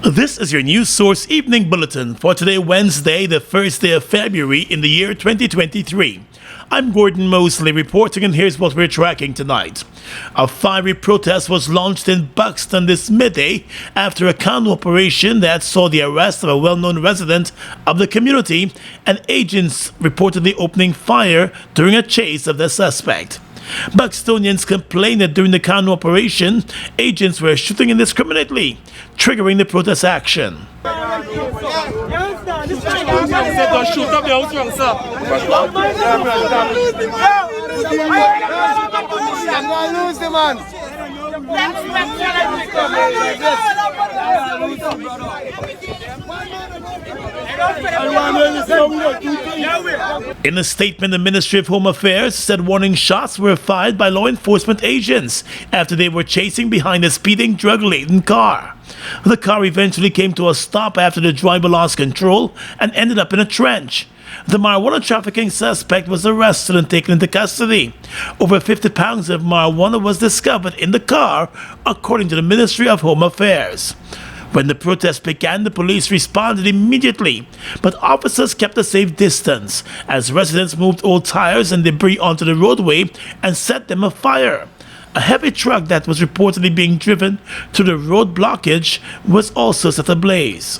This is your news source evening bulletin for today, Wednesday, the first day of February in the year 2023. I'm Gordon Mosley reporting, and here's what we're tracking tonight. A fiery protest was launched in Buxton this midday after a canoe operation that saw the arrest of a well-known resident of the community and agents reportedly opening fire during a chase of the suspect. Buxtonians complained that during the canoe operation, agents were shooting indiscriminately, triggering the protest action. In a statement, the Ministry of Home Affairs said warning shots were fired by law enforcement agents after they were chasing behind a speeding drug-laden car. The car eventually came to a stop after the driver lost control and ended up in a trench. The marijuana trafficking suspect was arrested and taken into custody. Over 50 pounds of marijuana was discovered in the car, according to the Ministry of Home Affairs. When the protest began, the police responded immediately, but officers kept a safe distance as residents moved old tires and debris onto the roadway and set them afire. A heavy truck that was reportedly being driven through the road blockage was also set ablaze.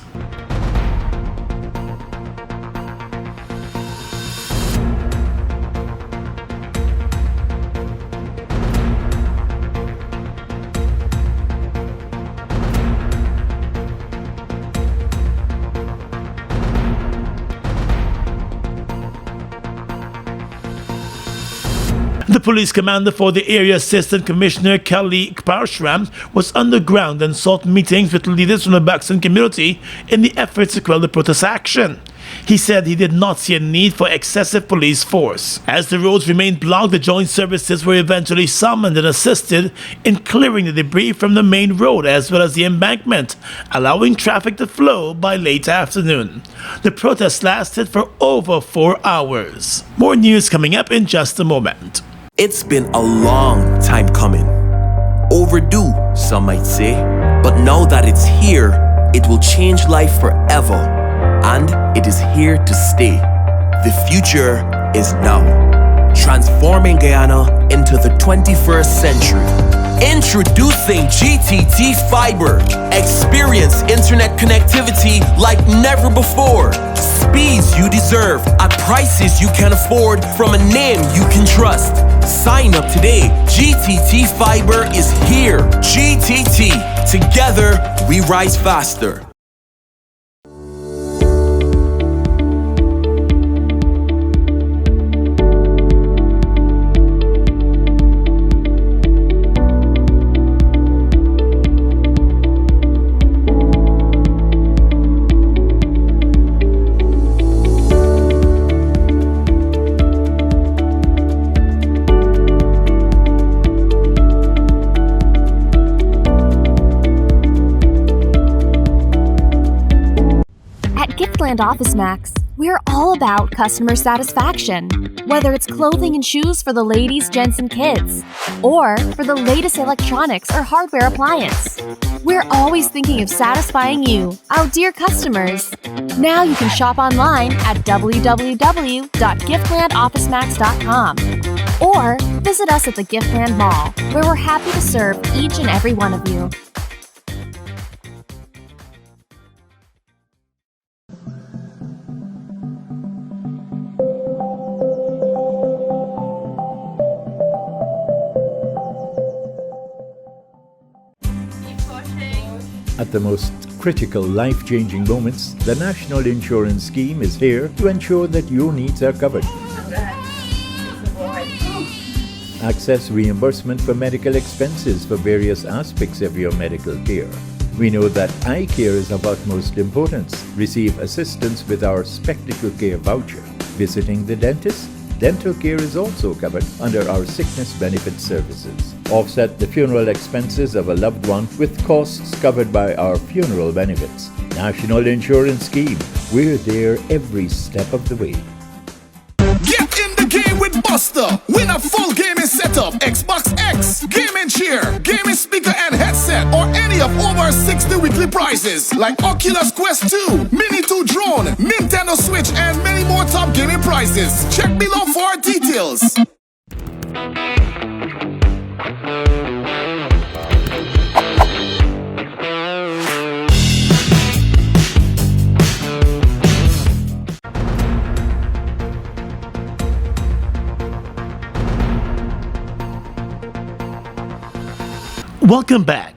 The police commander for the area, Assistant Commissioner Kelly Parshram, was underground and sought meetings with leaders from the Buxton community in the efforts to quell the protest action. He said he did not see a need for excessive police force. As the roads remained blocked, the joint services were eventually summoned and assisted in clearing the debris from the main road as well as the embankment, allowing traffic to flow by late afternoon. The protest lasted for over 4 hours. More news coming up in just a moment. It's been a long time coming. Overdue, some might say. But now that it's here, it will change life forever. And it is here to stay. The future is now. Transforming Guyana into the 21st century. Introducing GTT Fiber. Experience internet connectivity like never before. Speeds you deserve at prices you can afford from a name you can trust. Sign up today. GTT Fiber is here. GTT. Together, we rise faster. Giftland Office Max, we're all about customer satisfaction. Whether it's clothing and shoes for the ladies, gents, and kids, or for the latest electronics or hardware appliance, we're always thinking of satisfying you, our dear customers. Now you can shop online at www.giftlandofficemax.com or visit us at the Giftland Mall, where we're happy to serve each and every one of you. At the most critical life-changing moments, the National Insurance Scheme is here to ensure that your needs are covered. Access reimbursement for medical expenses for various aspects of your medical care. We know that eye care is of utmost importance. Receive assistance with our Spectacle Care voucher. Visiting the dentist? Dental care is also covered under our sickness benefit services. Offset the funeral expenses of a loved one with costs covered by our funeral benefits. National Insurance Scheme. We're there every step of the way. Get in the game with Buster. Win a full gaming setup, Xbox X, gaming chair, gaming speaker and headset, or any of over our 60 weekly prizes like Oculus Quest 2, Mini 2 drone, Nintendo Switch, and many more top gaming prizes. Check below for our details. Welcome back.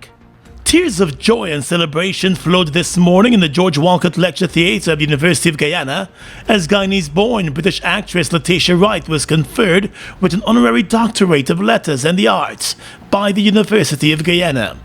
Tears of joy and celebration flowed this morning in the George Walcott Lecture Theatre of the University of Guyana as Guyanese-born British actress Leticia Wright was conferred with an honorary doctorate of letters and the arts by the University of Guyana.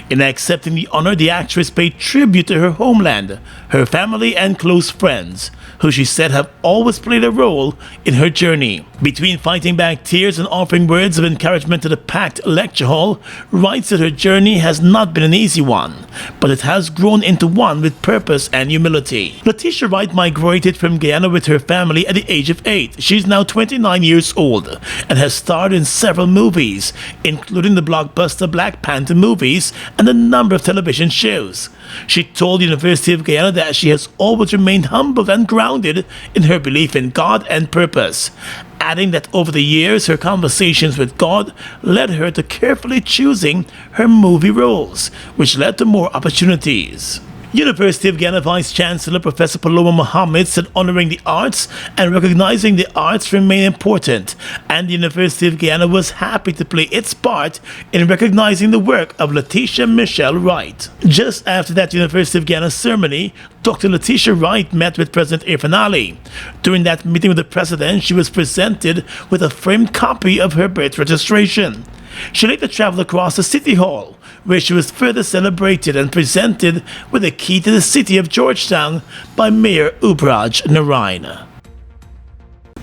In accepting the honor, the actress paid tribute to her homeland, her family and close friends, who she said have always played a role in her journey. Between fighting back tears and offering words of encouragement to the packed lecture hall, Wright said her journey has not been an easy one, but it has grown into one with purpose and humility. Leticia Wright migrated from Guyana with her family at the age of 8. She's now 29 years old and has starred in several movies, including the blockbuster Black Panther movies and a number of television shows. She told the University of Guyana that she has always remained humble and grounded in her belief in God and purpose, adding that over the years her conversations with God led her to carefully choosing her movie roles, which led to more opportunities. University of Guyana Vice Chancellor Professor Paloma Mohammed said honoring the arts and recognizing the arts remain important, and the University of Guyana was happy to play its part in recognizing the work of Leticia Michelle Wright. Just after that University of Guyana ceremony, Dr. Leticia Wright met with President Irfan Ali. During that meeting with the President, she was presented with a framed copy of her birth registration. She later traveled across the City Hall, where she was further celebrated and presented with a key to the city of Georgetown by Mayor Ubraj Narayan.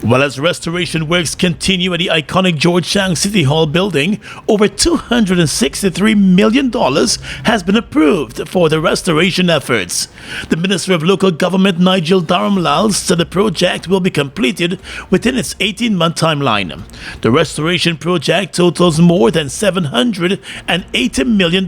While as restoration works continue at the iconic Georgetown City Hall building, over $263 million has been approved for the restoration efforts. The Minister of Local Government Nigel Dharamlal said the project will be completed within its 18-month timeline. The restoration project totals more than $780 million.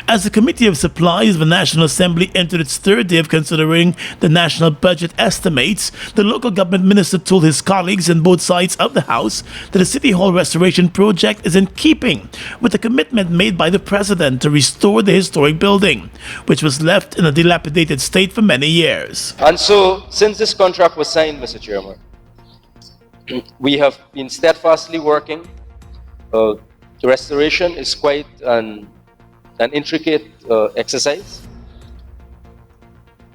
As the Committee of Supplies of the National Assembly entered its third day of considering the national budget estimates, the local government minister told his colleagues on both sides of the House that the City Hall restoration project is in keeping with the commitment made by the President to restore the historic building, which was left in a dilapidated state for many years. And so, since this contract was signed, Mr. Chairman, we have been steadfastly working. The restoration is quite an intricate exercise.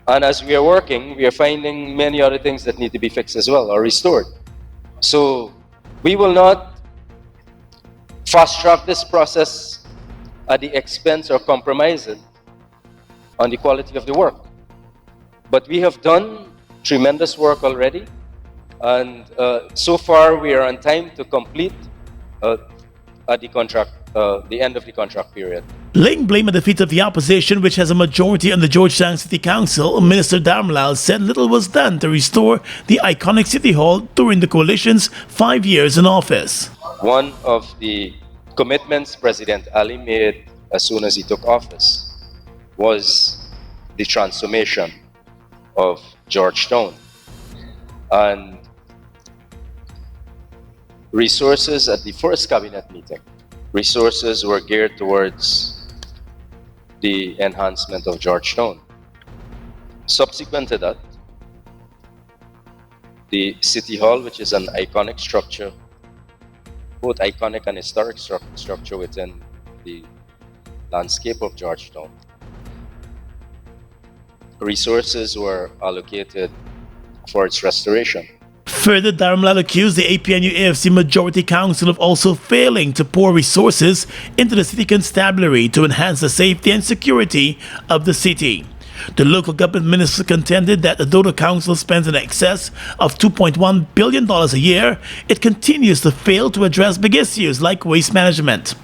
And as we are working, we are finding many other things that need to be fixed as well, or restored. So we will not fast-track this process at the expense or compromise it on the quality of the work. But we have done tremendous work already, and so far we are on time to complete at the end of the contract period. Laying blame at the feet of the opposition, which has a majority on the Georgetown City Council, Minister Dharamlal said little was done to restore the iconic City Hall during the coalition's 5 years in office. One of the commitments President Ali made as soon as he took office was the transformation of Georgetown. And resources at the first cabinet meeting, resources were geared towards the enhancement of Georgetown. Subsequent to that, the City Hall, which is an iconic structure, both iconic and historic structure within the landscape of Georgetown, resources were allocated for its restoration. Further, Dharamlal accused the APNU-AFC Majority Council of also failing to pour resources into the city constabulary to enhance the safety and security of the city. The local government minister contended that although the council spends in excess of $2.1 billion a year, it continues to fail to address big issues like waste management.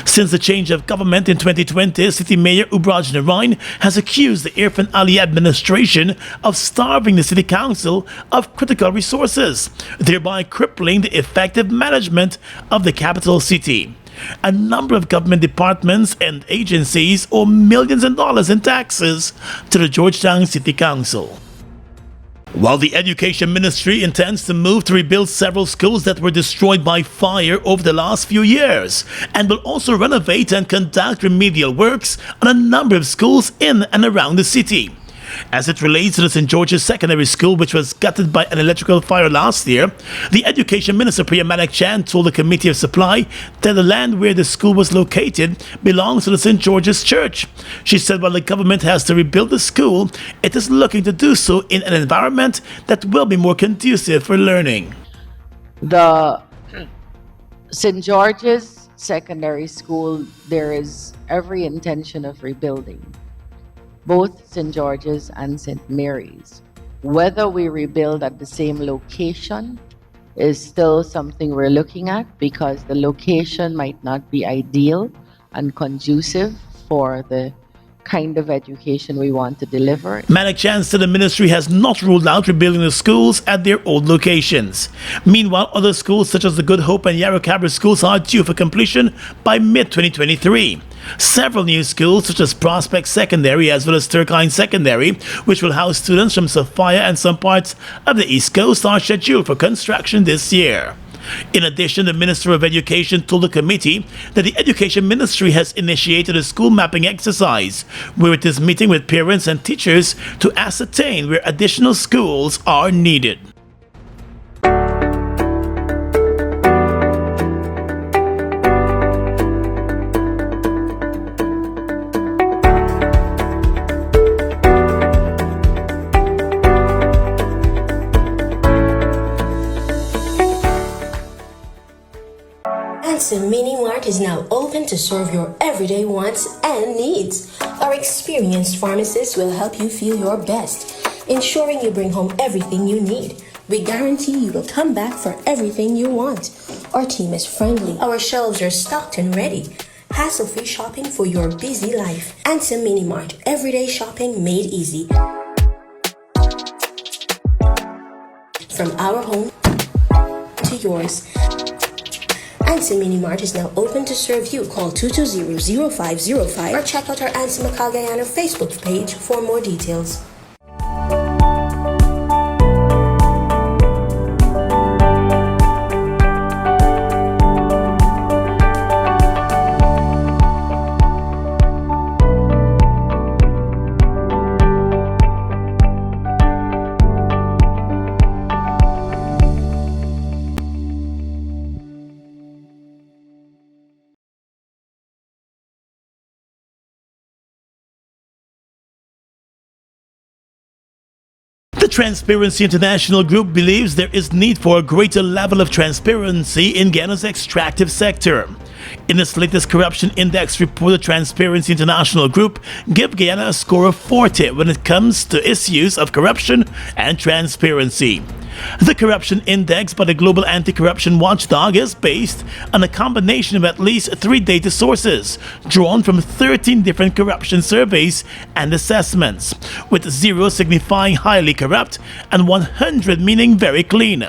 Since the change of government in 2020, City Mayor Ubraj Narayan has accused the Irfan Ali administration of starving the City Council of critical resources, thereby crippling the effective management of the capital city. A number of government departments and agencies owe millions of dollars in taxes to the Georgetown City Council. While the Education Ministry intends to move to rebuild several schools that were destroyed by fire over the last few years, and will also renovate and conduct remedial works on a number of schools in and around the city. As it relates to the St. George's Secondary School, which was gutted by an electrical fire last year, the Education Minister Priya Manak-Chan told the Committee of Supply that the land where the school was located belongs to the St. George's Church. She said while the government has to rebuild the school, it is looking to do so in an environment that will be more conducive for learning. The St. George's Secondary School, there is every intention of rebuilding both St. George's and St. Mary's. Whether we rebuild at the same location is still something we're looking at, because the location might not be ideal and conducive for the kind of education we want to deliver. Manak-Chan said the ministry has not ruled out rebuilding the schools at their old locations. Meanwhile, other schools such as the Good Hope and Yarra Cabra schools are due for completion by mid-2023. Several new schools such as Prospect Secondary as well as Turkine Secondary, which will house students from Sophia and some parts of the East Coast, are scheduled for construction this year. In addition, the Minister of Education told the committee that the Education Ministry has initiated a school mapping exercise where it is meeting with parents and teachers to ascertain where additional schools are needed. Anson Mini Mart is now open to serve your everyday wants and needs. Our experienced pharmacists will help you feel your best, ensuring you bring home everything you need. We guarantee you will come back for everything you want. Our team is friendly. Our shelves are stocked and ready. Hassle-free shopping for your busy life. Anson Mini Mart, everyday shopping made easy. From our home to yours. Anson Mini Mart is now open to serve you. Call 220-0505 or check out our Anson Guyana Facebook page for more details. The Transparency International Group believes there is need for a greater level of transparency in Guyana's extractive sector. In its latest corruption index report, the Transparency International Group gives Guyana a score of 40 when it comes to issues of corruption and transparency. The corruption index by the Global Anti-Corruption Watchdog is based on a combination of at least 3 data sources drawn from 13 different corruption surveys and assessments, with 0 signifying highly corrupt and 100 meaning very clean.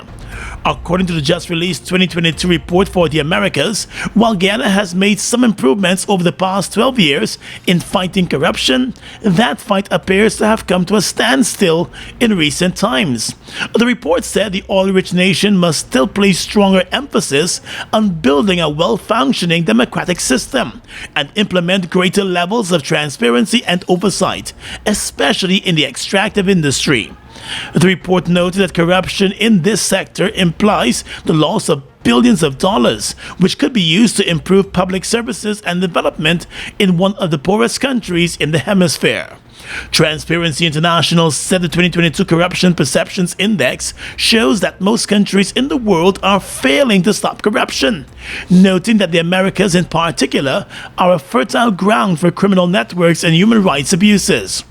According to the just released 2022 report for the Americas, while Guyana has made some improvements over the past 12 years in fighting corruption, that fight appears to have come to a standstill in recent times. The report said the oil-rich nation must still place stronger emphasis on building a well-functioning democratic system and implement greater levels of transparency and oversight, especially in the extractive industry. The report noted that corruption in this sector implies the loss of billions of dollars, which could be used to improve public services and development in one of the poorest countries in the hemisphere. Transparency International said the 2022 Corruption Perceptions Index shows that most countries in the world are failing to stop corruption, noting that the Americas in particular are a fertile ground for criminal networks and human rights abuses.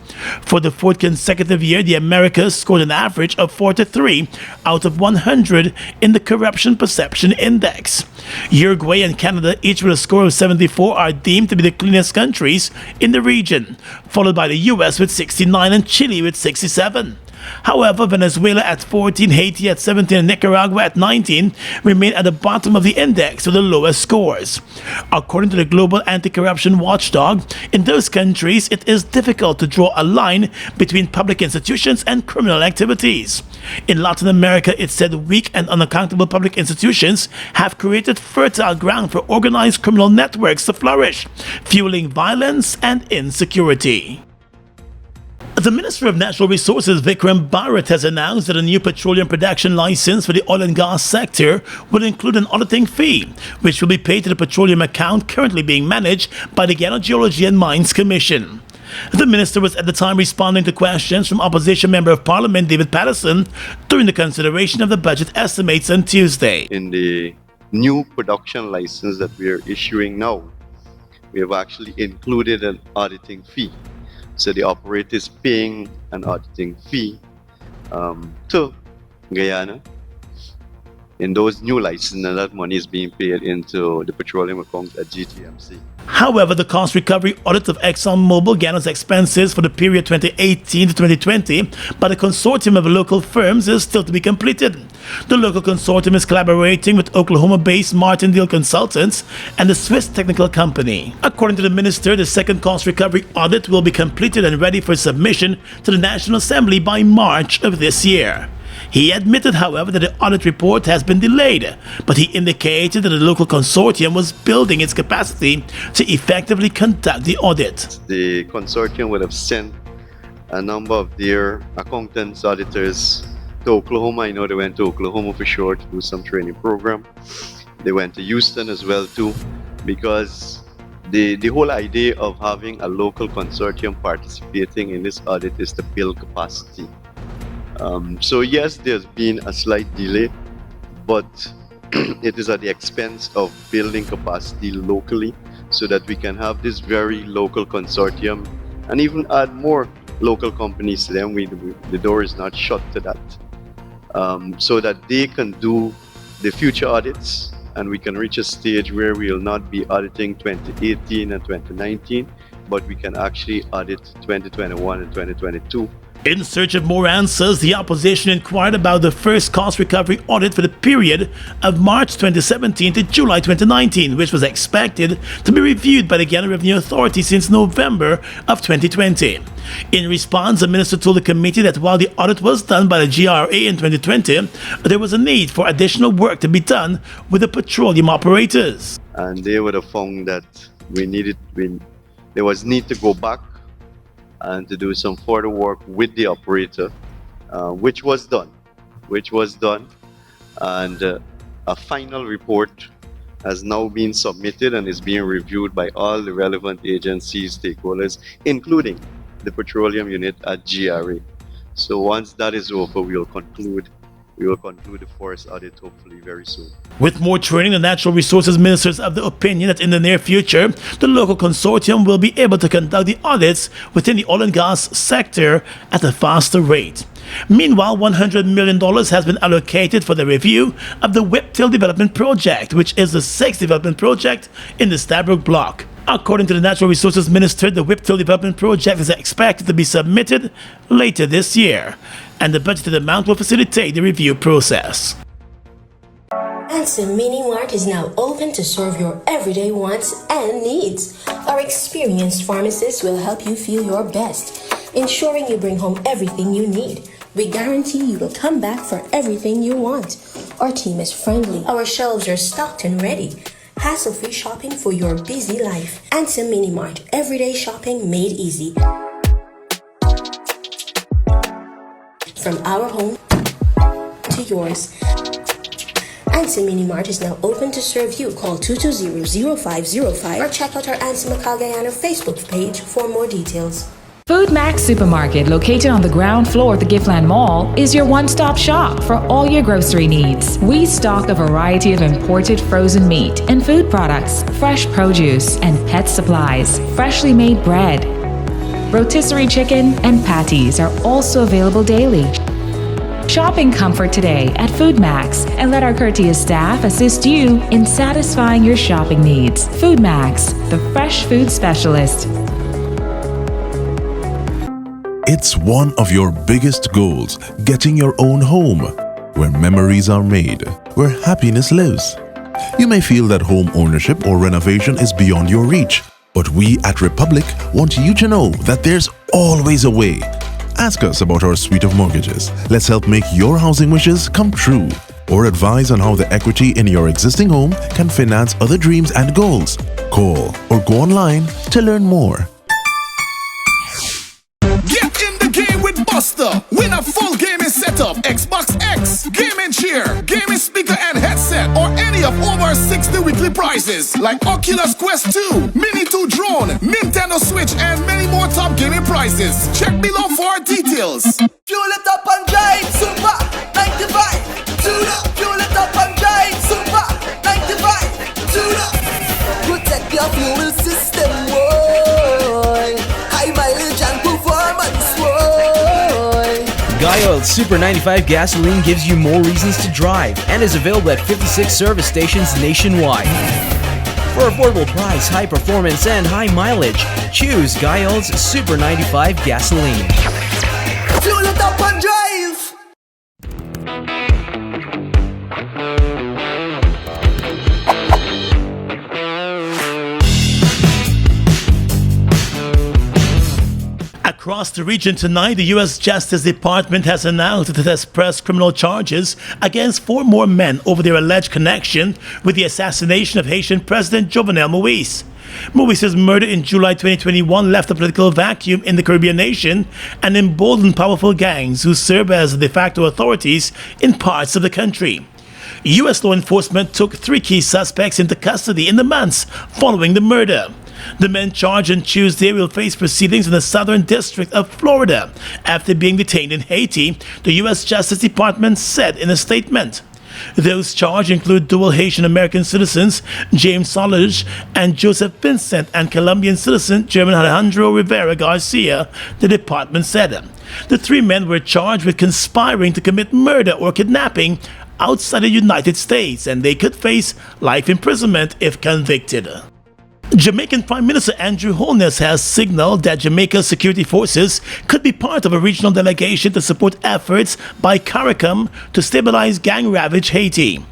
For the 4th consecutive year, the Americas scored an average of 43 out of 100 in the Corruption Perception Index. Uruguay and Canada, each with a score of 74, are deemed to be the cleanest countries in the region, followed by the US with 69 and Chile with 67. However, Venezuela at 14, Haiti at 17, and Nicaragua at 19 remain at the bottom of the index with the lowest scores. According to the global anti-corruption watchdog, in those countries it is difficult to draw a line between public institutions and criminal activities. In Latin America, it said weak and unaccountable public institutions have created fertile ground for organized criminal networks to flourish, fueling violence and insecurity. The Minister of Natural Resources, Vikram Bharat, has announced that a new petroleum production license for the oil and gas sector will include an auditing fee, which will be paid to the petroleum account currently being managed by the Guyana Geology and Mines Commission. The minister was at the time responding to questions from Opposition Member of Parliament David Patterson during the consideration of the budget estimates on Tuesday. In the new production license that we are issuing now, we have actually included an auditing fee. So the operator is paying an auditing fee to Guyana. In those new licenses, and that money is being paid into the petroleum account at GTMC. However, the cost recovery audit of ExxonMobil Guyana's expenses for the period 2018 to 2020 by the consortium of local firms is still to be completed. The local consortium is collaborating with Oklahoma-based Martindale Consultants and the Swiss technical company. According to the minister, the second cost recovery audit will be completed and ready for submission to the National Assembly by March of this year. He admitted, however, that the audit report has been delayed, but he indicated that the local consortium was building its capacity to effectively conduct the audit. The consortium would have sent a number of their accountants, auditors to Oklahoma. I know they went to Oklahoma for sure to do some training program. They went to Houston as well too, because the whole idea of having a local consortium participating in this audit is to build capacity. So yes, there's been a slight delay, but it is at the expense of building capacity locally so that we can have this very local consortium and even add more local companies to them. The door is not shut to that, so that they can do the future audits and we can reach a stage where we will not be auditing 2018 and 2019, but we can actually audit 2021 and 2022. In search of more answers, the opposition inquired about the first cost recovery audit for the period of March 2017 to July 2019, which was expected to be reviewed by the Guyana Revenue Authority since November of 2020. In response, the minister told the committee that while the audit was done by the GRA in 2020, there was a need for additional work to be done with the petroleum operators. And they would have found that there was need to go back and to do some further work with the operator, which was done, and a final report has now been submitted and is being reviewed by all the relevant agencies, stakeholders, including the petroleum unit at GRA. So once that is over, we will conclude the forest audit hopefully very soon. With more training, the Natural Resources Ministers of the opinion that in the near future, the local consortium will be able to conduct the audits within the oil and gas sector at a faster rate. Meanwhile, $100 million has been allocated for the review of the Whiptail Development Project, which is the 6th development project in the Stabroek Block. According to the Natural Resources Minister, the Whiptail Development Project is expected to be submitted later this year, and the budgeted amount will facilitate the review process. Ansem Mini Mart is now open to serve your everyday wants and needs. Our experienced pharmacists will help you feel your best, ensuring you bring home everything you need. We guarantee you will come back for everything you want. Our team is friendly. Our shelves are stocked and ready. Hassle-free shopping for your busy life. Ansem Mini Mart, everyday shopping made easy. From our home to yours. Ansem Mini Mart is now open to serve you. Call 220-0505 or check out our Ansem Guyana Facebook page for more details. Food Max Supermarket, located on the ground floor of the Giftland Mall, is your one-stop shop for all your grocery needs. We stock a variety of imported frozen meat and food products, fresh produce, and pet supplies, freshly made bread. Rotisserie chicken and patties are also available daily. Shop in comfort today at Food Max and let our courteous staff assist you in satisfying your shopping needs. Food Max, the fresh food specialist. It's one of your biggest goals, getting your own home, where memories are made, where happiness lives. You may feel that home ownership or renovation is beyond your reach, but we at Republic want you to know that there's always a way. Ask us about our suite of mortgages. Let's help make your housing wishes come true. Or advise on how the equity in your existing home can finance other dreams and goals. Call or go online to learn more. Get in the game with Buster. Win a full gaming setup, Xbox X, gaming chair, gaming speaker and headset, or any of over 60 weekly prizes like Oculus Quest 2, Mini 2 drone, Nintendo Switch, and many more top gaming prizes. Check below for details. Fuel it up and drive, Super 95. Tune up, fuel it up and drive, Super 95. Tune up. Protect your fuel system, boy. High mileage and performance, boy. Guy Oil's Super 95 gasoline gives you more reasons to drive and is available at 56 service stations nationwide. For affordable price, high performance, and high mileage, choose Guy Oil's Super 95 gasoline. Fuel it up and drive. Across the region tonight, the U.S. Justice Department has announced that it has pressed criminal charges against 4 more men over their alleged connection with the assassination of Haitian President Jovenel Moïse. Moïse's murder in July 2021 left a political vacuum in the Caribbean nation and emboldened powerful gangs who serve as de facto authorities in parts of the country. U.S. law enforcement took 3 key suspects into custody in the months following the murder. The men charged on Tuesday will face proceedings in the Southern District of Florida after being detained in Haiti, the U.S. Justice Department said in a statement. Those charged include dual Haitian-American citizens James Solange and Joseph Vincent and Colombian citizen German Alejandro Rivera Garcia, the department said. The 3 men were charged with conspiring to commit murder or kidnapping outside the United States, and they could face life imprisonment if convicted. Jamaican Prime Minister Andrew Holness has signaled that Jamaica's security forces could be part of a regional delegation to support efforts by CARICOM to stabilize gang-ravaged Haiti.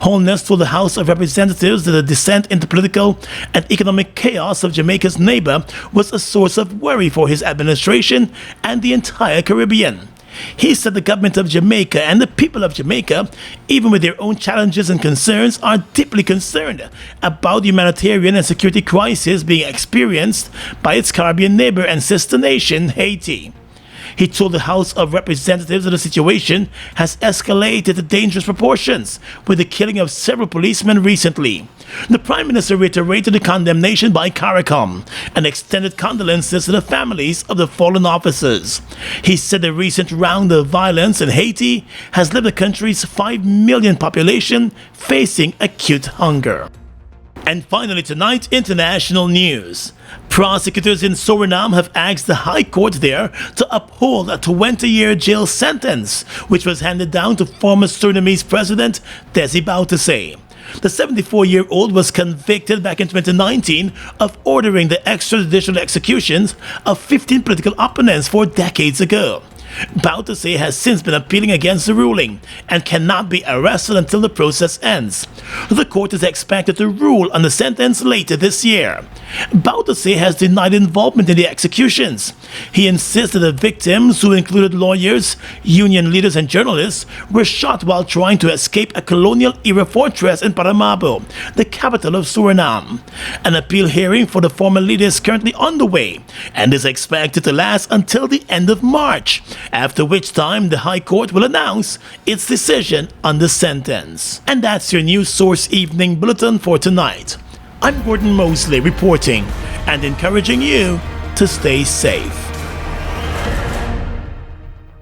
Holness told the House of Representatives that the descent into political and economic chaos of Jamaica's neighbor was a source of worry for his administration and the entire Caribbean. He said the government of Jamaica and the people of Jamaica, even with their own challenges and concerns, are deeply concerned about the humanitarian and security crisis being experienced by its Caribbean neighbor and sister nation, Haiti. He told the House of Representatives that the situation has escalated to dangerous proportions, with the killing of several policemen recently. The Prime Minister reiterated the condemnation by CARICOM and extended condolences to the families of the fallen officers. He said the recent round of violence in Haiti has left the country's 5 million population facing acute hunger. And finally tonight, international news. Prosecutors in Suriname have asked the High Court there to uphold a 20-year jail sentence, which was handed down to former Surinamese President Desi Bouterse. The 74-year-old was convicted back in 2019 of ordering the extrajudicial executions of 15 political opponents 4 decades ago. Bouterse has since been appealing against the ruling and cannot be arrested until the process ends. The court is expected to rule on the sentence later this year. Bouterse has denied involvement in the executions. He insists that the victims, who included lawyers, union leaders and journalists, were shot while trying to escape a colonial-era fortress in Paramaribo, the capital of Suriname. An appeal hearing for the former leader is currently underway and is expected to last until the end of March, after which time the High Court will announce its decision on the sentence. And that's your News Source Evening Bulletin for tonight. I'm Gordon Mosley reporting and encouraging you to stay safe.